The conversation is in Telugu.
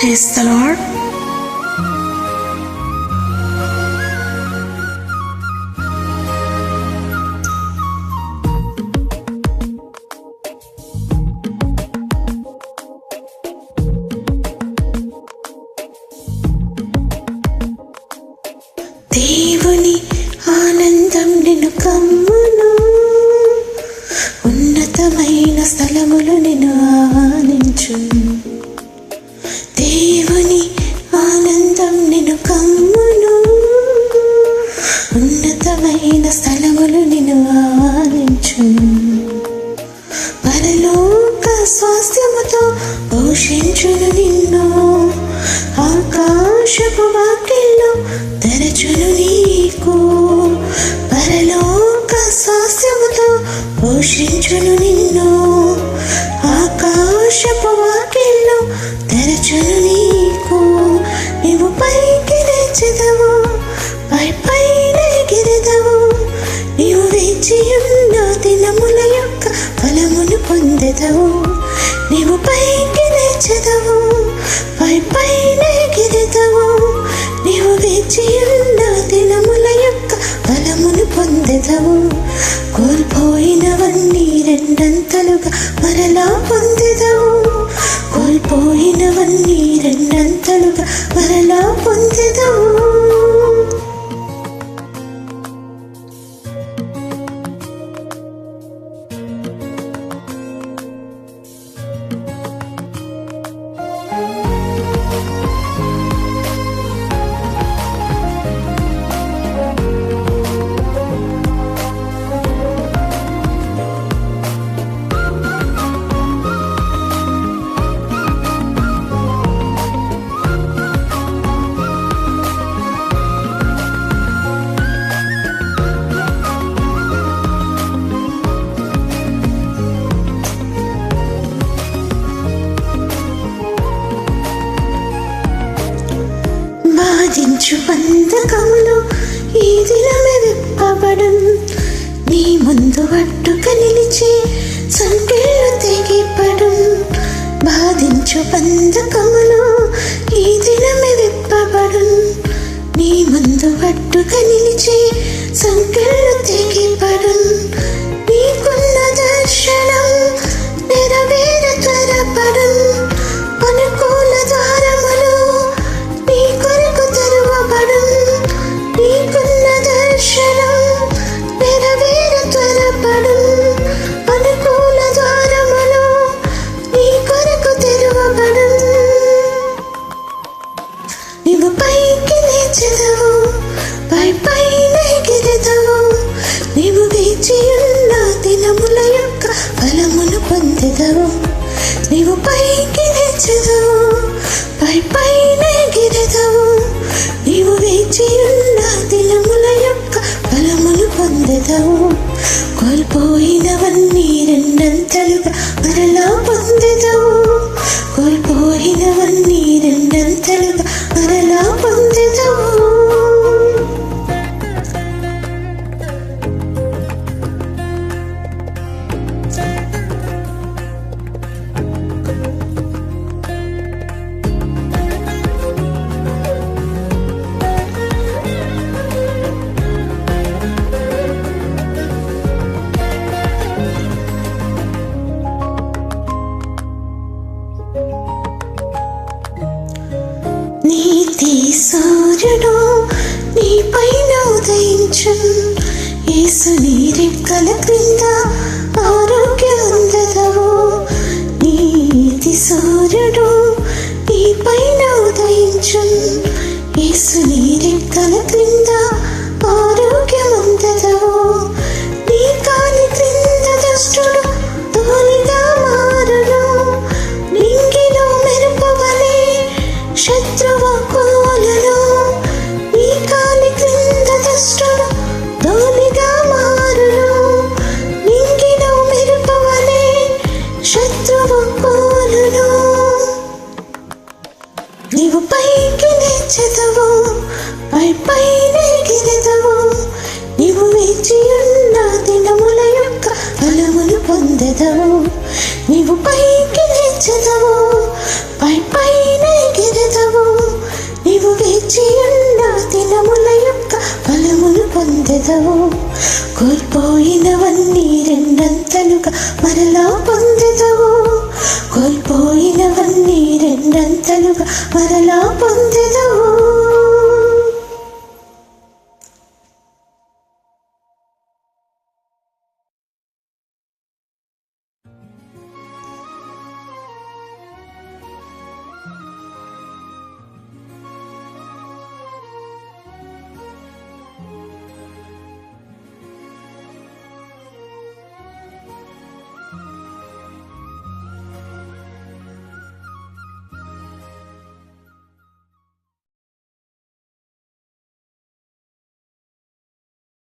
Praise the Lord. దేవుని ఆనందం నిన్ను కమ్మును, ఉన్నతమైన స్థలములు నిన్ను ఆహ్వానించును. దేవుని ఆనందం నిన్ను కమ్మును, ఉన్నతమైన స్థలములు నిన్ను ఆహ్వానించును. పరలోక స్వాస్థ్యముతో పోషించును నిన్ను, ఆకాశపు వాకిళ్ళు తెరచును నీకు. పరలోక స్వాస్థ్యముతో పోషించును నిన్ను, ఆకాశపు వాకిళ్ళు తెరచును నీకు. నీవు పైకి లేచెదవు, పై పైన ఎగిరెదవు. నీవు వేచియున్న దినముల యొక్క ఫలమును పొందెదవు. నీవు పైకి లేచెదవు, పై పైన ఎగిరెదవు. నీవు వేచియున్న దినముల యొక్క ఫలమును పొందెదవు. కోల్పోయినవన్నీ రెండంతలుగా మరలా పొందెదవు. కోల్పోయినవన్నీ రెండంతలుగా మరలా పొందెదవు. బాధించు బంధకములు ఈ దినమే విప్పబడు. నీ ముందు అడ్డుగా నిలిచి సంకెళ్ళు తెగిపడు. బాధించు బంధకములు ఈ దినమే విప్పబడు. నీ ముందు అడ్డుగా నిలిచి సంకెళ్ళు తెగిపడు. నీకున్న దర్శనం నెరవేర త్వరపడు. అనుకూల ద్వారములు నీ కొరకు తెరువబడు. నీకున్న దర్శనం నెరవేర త్వరపడు. అనుకూల ద్వారములు నీ కొరకు తెరువబడు. నీవు పైకి లేచెదవు, పై పైన ఎగిరెదవు. నీవు వేచియున్న దినముల యొక్క ఫలమును పొందెదవు. నీవు పైకి లేచెదవు, పై పైన ఎగిరెదవు. నీవు వేచియున్న దినముల యొక్క ఫలమును పొందెదవు. కోల్పోయినవన్నీ రెండంతలుగా మరలా పొందెదవు. కోల్పోయినవన్నీ రెండంతలుగా మరలా పొందెదవు. నీతి సూర్యుడు నీ పైన ఉదయించును. యేసు నీ రెక్కల క్రింద ఆరోగ్యవంతుడవు. నీతి సూర్యుడు నీ పైన ఉదయించును. యేసు నీ రెక్కల క్రింద ఆరోగ్యవంతుడవు. నీ కాలి క్రింద దుష్టుడు ధూళిగా మారును. నింగిలో మెరుపువలె శత్రువు కూలును. నీ కాలి క్రింద దుష్టుడు ధూళిగా మారును. నింగిలో మెరుపువలె శత్రువు కూలును. నీవు పైకి లేచెదవు, పై పైన ఎగిరెదవు. నీవు వేచియున్న దినముల యొక్క ఫలమును పొందెదవు. నీవు పైకి లేచెదవు, పై పైన ఎగిరెదవు. పొందెదవు, కోల్పోయినవన్నీ రెండంతలుగా మరలా పొందెదవు, కోల్పోయినవన్నీ రెండంతలుగా మరలా పొందెదవు.